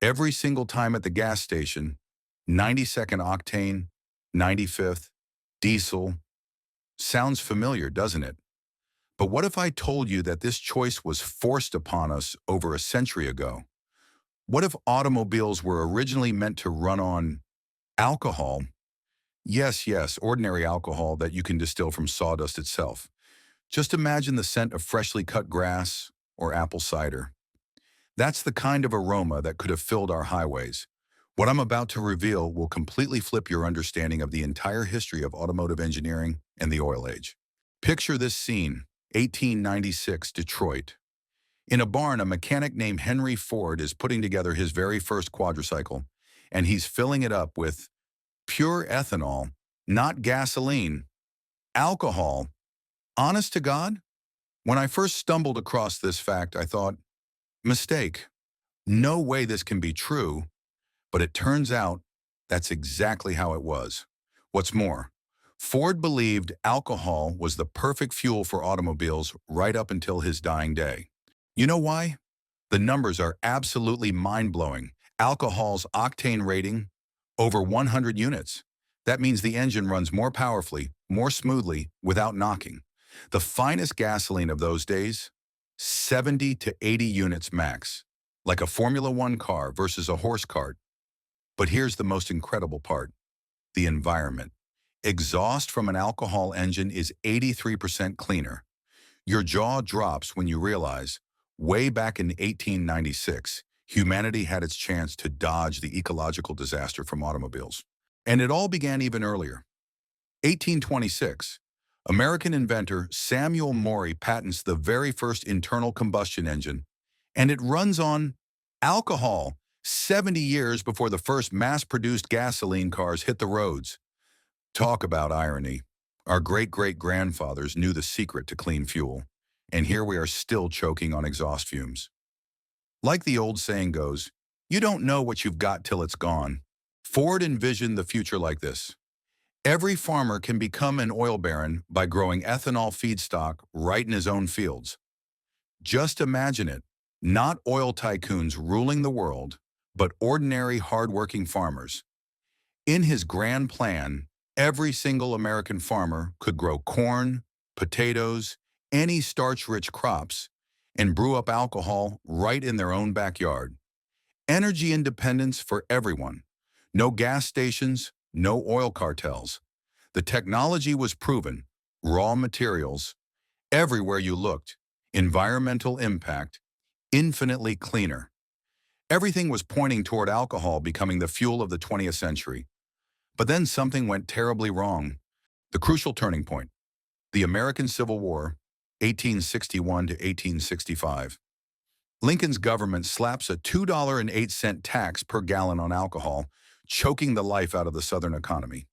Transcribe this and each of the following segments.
Every single time at the gas station, 92nd octane, 95th, diesel. Sounds familiar, doesn't it? But what if I told you that this choice was forced upon us over a century ago? What if automobiles were originally meant to run on alcohol? Yes, yes, ordinary alcohol that you can distill from sawdust itself. Just imagine the scent of freshly cut grass or apple cider. That's the kind of aroma that could have filled our highways. What I'm about to reveal will completely flip your understanding of the entire history of automotive engineering and the oil age. Picture this scene, 1896, Detroit. In a barn, a mechanic named Henry Ford is putting together his very first quadricycle, and he's filling it up with pure ethanol, not gasoline, alcohol. Honest to God, when I first stumbled across this fact, I thought, mistake. No way this can be true, but it turns out that's exactly how it was. What's more, Ford believed alcohol was the perfect fuel for automobiles right up until his dying day. You know why? The numbers are absolutely mind-blowing. Alcohol's octane rating, over 100 units. That means the engine runs more powerfully, more smoothly, without knocking. The finest gasoline of those days, 70 to 80 units max, like a Formula One car versus a horse cart. But here's the most incredible part, the environment. Exhaust from an alcohol engine is 83% cleaner. Your jaw drops when you realize, way back in 1896, humanity had its chance to dodge the ecological disaster from automobiles. And it all began even earlier. 1826, American inventor Samuel Morey patents the very first internal combustion engine, and it runs on alcohol 70 years before the first mass-produced gasoline cars hit the roads. Talk about irony. Our great-great-grandfathers knew the secret to clean fuel, and here we are still choking on exhaust fumes. Like the old saying goes, you don't know what you've got till it's gone. Ford envisioned the future like this. Every farmer can become an oil baron by growing ethanol feedstock right in his own fields. Just imagine it, not oil tycoons ruling the world, but ordinary hard-working farmers. In his grand plan, every single American farmer could grow corn, potatoes, any starch-rich crops, and brew up alcohol right in their own backyard. Energy independence for everyone. No gas stations, no oil cartels. The technology was proven, raw materials, everywhere you looked, environmental impact, infinitely cleaner. Everything was pointing toward alcohol becoming the fuel of the 20th century. But then something went terribly wrong. The crucial turning point, the American Civil War, 1861 to 1865. Lincoln's government slaps a $2.08 tax per gallon on alcohol, choking the life out of the Southern economy.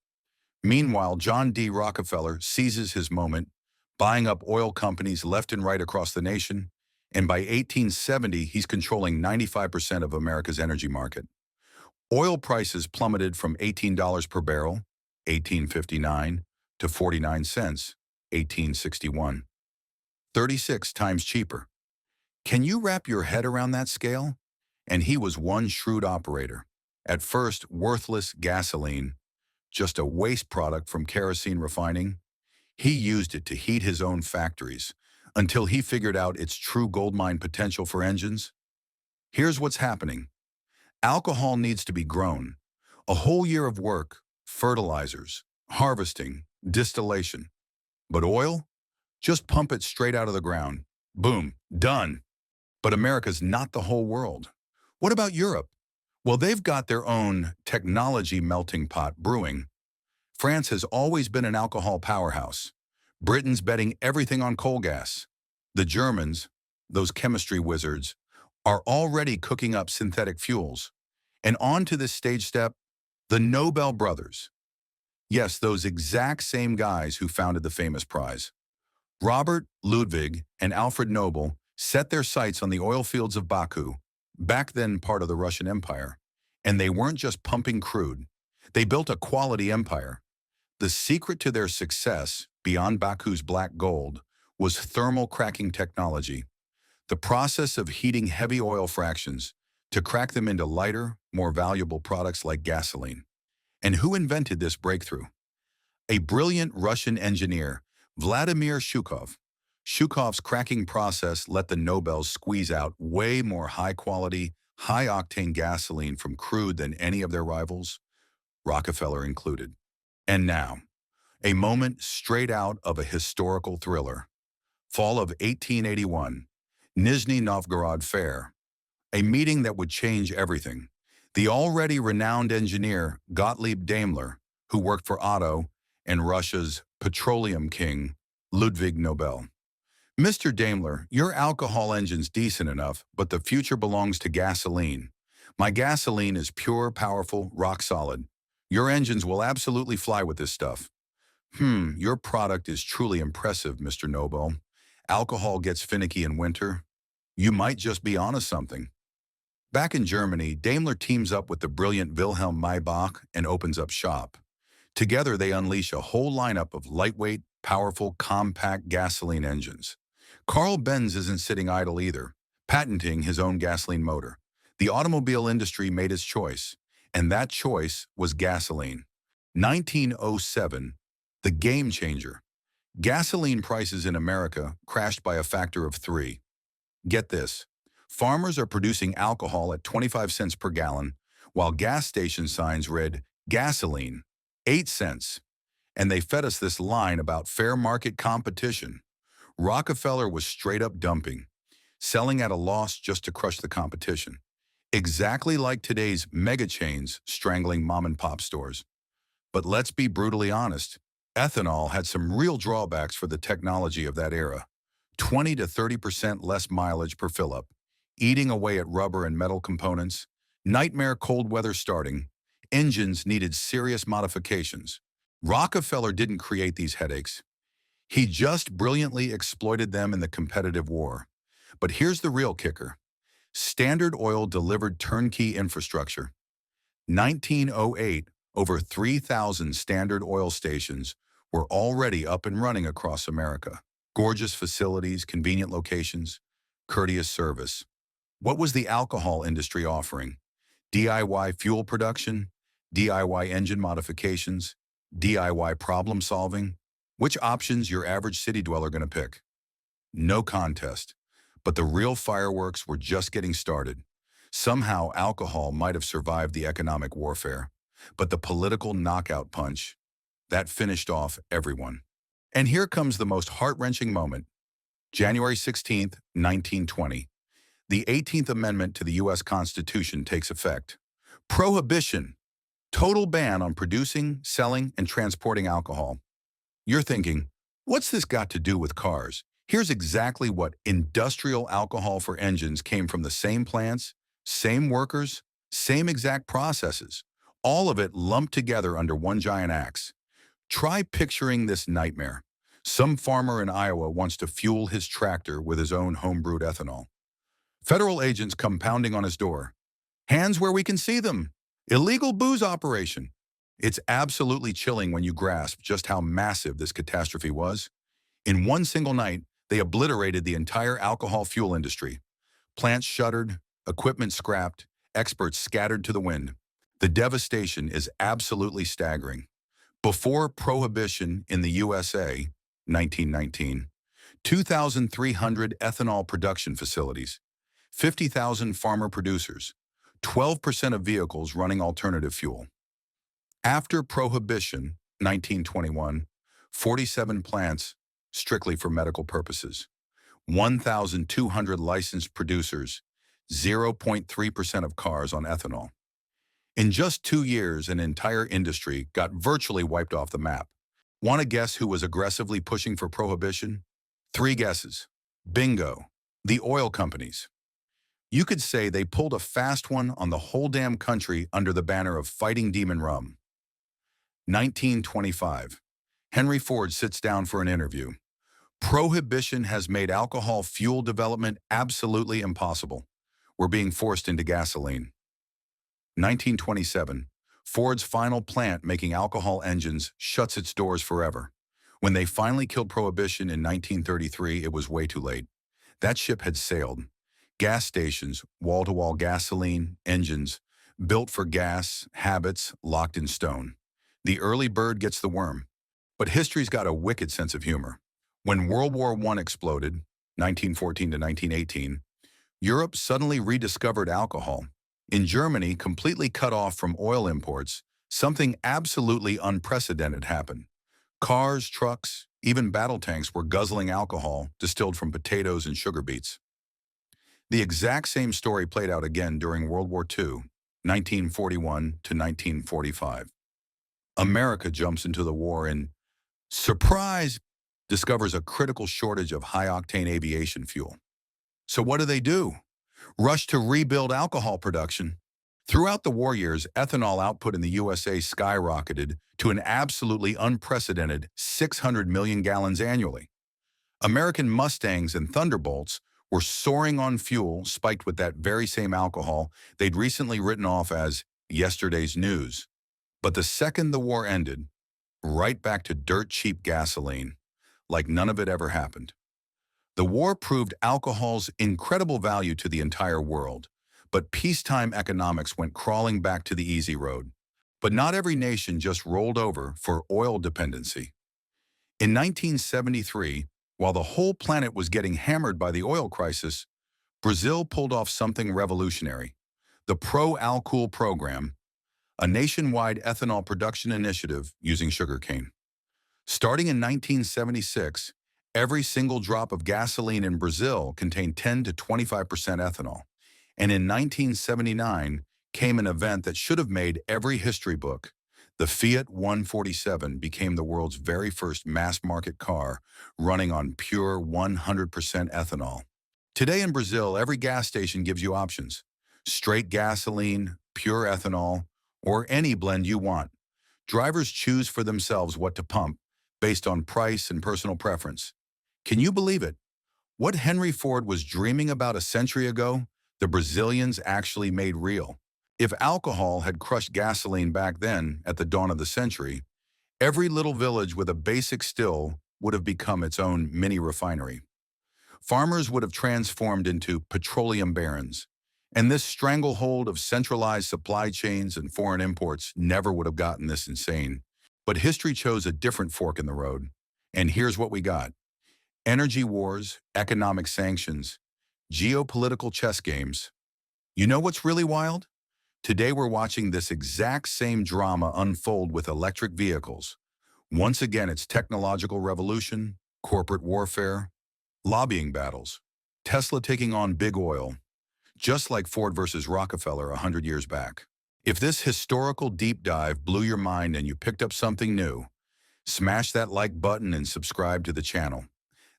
Meanwhile, John D. Rockefeller seizes his moment, buying up oil companies left and right across the nation, and by 1870, he's controlling 95% of America's energy market. Oil prices plummeted from $18 per barrel, 1859, to 49 cents, 1861. 36 times cheaper. Can you wrap your head around that scale? And he was one shrewd operator. At first, worthless gasoline, just a waste product from kerosene refining. He used it to heat his own factories until he figured out its true goldmine potential for engines. Here's what's happening. Alcohol needs to be grown. A whole year of work, fertilizers, harvesting, distillation. But oil? Just pump it straight out of the ground. Boom, done. But America's not the whole world. What about Europe? Well, they've got their own technology melting pot brewing. France has always been an alcohol powerhouse. Britain's betting everything on coal gas. The Germans, those chemistry wizards, are already cooking up synthetic fuels. And on to this stage step, the Nobel brothers. Yes, those exact same guys who founded the famous prize. Robert Ludwig and Alfred Nobel set their sights on the oil fields of Baku, back then part of the Russian Empire. And they weren't just pumping crude. They built a quality empire. The secret to their success, beyond Baku's black gold, was thermal cracking technology. The process of heating heavy oil fractions to crack them into lighter, more valuable products like gasoline. And who invented this breakthrough? A brilliant Russian engineer, Vladimir Shukov. Shukov's cracking process let the Nobels squeeze out way more high-quality, high-octane gasoline from crude than any of their rivals, Rockefeller included. And now, a moment straight out of a historical thriller. Fall of 1881, Nizhny Novgorod Fair, a meeting that would change everything. The already renowned engineer Gottlieb Daimler, who worked for Otto and Russia's petroleum king, Ludwig Nobel. Mr. Daimler, your alcohol engine's decent enough, but the future belongs to gasoline. My gasoline is pure, powerful, rock solid. Your engines will absolutely fly with this stuff. Your product is truly impressive, Mr. Nobel. Alcohol gets finicky in winter. You might just be onto something. Back in Germany, Daimler teams up with the brilliant Wilhelm Maybach and opens up shop. Together, they unleash a whole lineup of lightweight, powerful, compact gasoline engines. Carl Benz isn't sitting idle either, patenting his own gasoline motor. The automobile industry made its choice, and that choice was gasoline. 1907, the game changer. Gasoline prices in America crashed by a factor of 3. Get this. Farmers are producing alcohol at 25 cents per gallon, while gas station signs read, gasoline, 8 cents. And they fed us this line about fair market competition. Rockefeller was straight up dumping, selling at a loss just to crush the competition. Exactly like today's mega chains strangling mom and pop stores. But let's be brutally honest, ethanol had some real drawbacks for the technology of that era. 20 to 30% less mileage per fill-up, eating away at rubber and metal components, nightmare cold weather starting, engines needed serious modifications. Rockefeller didn't create these headaches. He just brilliantly exploited them in the competitive war. But here's the real kicker. Standard Oil delivered turnkey infrastructure. 1908, over 3,000 Standard Oil stations were already up and running across America. Gorgeous facilities, convenient locations, courteous service. What was the alcohol industry offering? DIY fuel production, DIY engine modifications, DIY problem solving? Which options your average city dweller going to pick? No contest. But the real fireworks were just getting started. Somehow alcohol might have survived the economic warfare, but the political knockout punch, that finished off everyone. And here comes the most heart-wrenching moment. January 16th, 1920. The 18th Amendment to the U.S. Constitution takes effect. Prohibition. Total ban on producing, selling, and transporting alcohol. You're thinking, what's this got to do with cars? Here's exactly what: industrial alcohol for engines came from the same plants, same workers, same exact processes, all of it lumped together under one giant axe. Try picturing this nightmare. Some farmer in Iowa wants to fuel his tractor with his own home-brewed ethanol. Federal agents come pounding on his door. Hands where we can see them. Illegal booze operation. It's absolutely chilling when you grasp just how massive this catastrophe was. In one single night, they obliterated the entire alcohol fuel industry. Plants shuttered, equipment scrapped, experts scattered to the wind. The devastation is absolutely staggering. Before Prohibition in the USA, 1919, 2,300 ethanol production facilities, 50,000 farmer producers, 12% of vehicles running alternative fuel. After Prohibition, 1921, 47 plants strictly for medical purposes, 1,200 licensed producers, 0.3% of cars on ethanol. In just 2 years, an entire industry got virtually wiped off the map. Want to guess who was aggressively pushing for prohibition? 3 guesses. Bingo. The oil companies. You could say they pulled a fast one on the whole damn country under the banner of fighting demon rum. 1925. Henry Ford sits down for an interview. Prohibition has made alcohol fuel development absolutely impossible. We're being forced into gasoline. 1927. Ford's final plant making alcohol engines shuts its doors forever. When they finally killed Prohibition in 1933, it was way too late. That ship had sailed. Gas stations, wall-to-wall gasoline, engines, built for gas, habits locked in stone. The early bird gets the worm. But history's got a wicked sense of humor. When World War I exploded, 1914 to 1918, Europe suddenly rediscovered alcohol. In Germany, completely cut off from oil imports, something absolutely unprecedented happened. Cars, trucks, even battle tanks were guzzling alcohol distilled from potatoes and sugar beets. The exact same story played out again during World War II, 1941 to 1945. America jumps into the war and, surprise, discovers a critical shortage of high-octane aviation fuel. So what do? Rush to rebuild alcohol production. Throughout the war years, ethanol output in the USA skyrocketed to an absolutely unprecedented 600 million gallons annually. American Mustangs and Thunderbolts were soaring on fuel spiked with that very same alcohol they'd recently written off as yesterday's news. But the second the war ended, right back to dirt-cheap gasoline, like none of it ever happened. The war proved alcohol's incredible value to the entire world, but peacetime economics went crawling back to the easy road. But not every nation just rolled over for oil dependency. In 1973, while the whole planet was getting hammered by the oil crisis, Brazil pulled off something revolutionary: the Pro-Álcool program, a nationwide ethanol production initiative using sugarcane. Starting in 1976, every single drop of gasoline in Brazil contained 10 to 25% ethanol. And in 1979 came an event that should have made every history book. The Fiat 147 became the world's very first mass-market car running on pure 100% ethanol. Today in Brazil, every gas station gives you options: straight gasoline, pure ethanol, or any blend you want. Drivers choose for themselves what to pump based on price and personal preference. Can you believe it? What Henry Ford was dreaming about a century ago, the Brazilians actually made real. If alcohol had crushed gasoline back then, at the dawn of the century, every little village with a basic still would have become its own mini refinery. Farmers would have transformed into petroleum barons, and this stranglehold of centralized supply chains and foreign imports never would have gotten this insane. But history chose a different fork in the road, and here's what we got: energy wars, economic sanctions, geopolitical chess games. You know what's really wild? Today we're watching this exact same drama unfold with electric vehicles. Once again, it's technological revolution, corporate warfare, lobbying battles, Tesla taking on big oil, just like Ford versus Rockefeller 100 years back. If this historical deep dive blew your mind and you picked up something new, smash that like button and subscribe to the channel.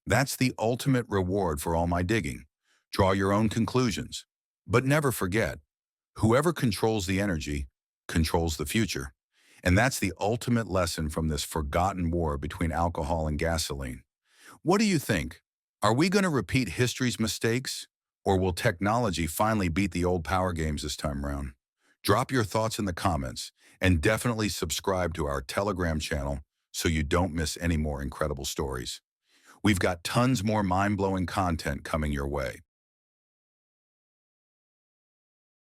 That's the ultimate reward for all my digging. Draw your own conclusions. But never forget, whoever controls the energy controls the future. And that's the ultimate lesson from this forgotten war between alcohol and gasoline. What do you think? Are we going to repeat history's mistakes? Or will technology finally beat the old power games this time around? Drop your thoughts in the comments, and definitely subscribe to our Telegram channel so you don't miss any more incredible stories. We've got tons more mind-blowing content coming your way.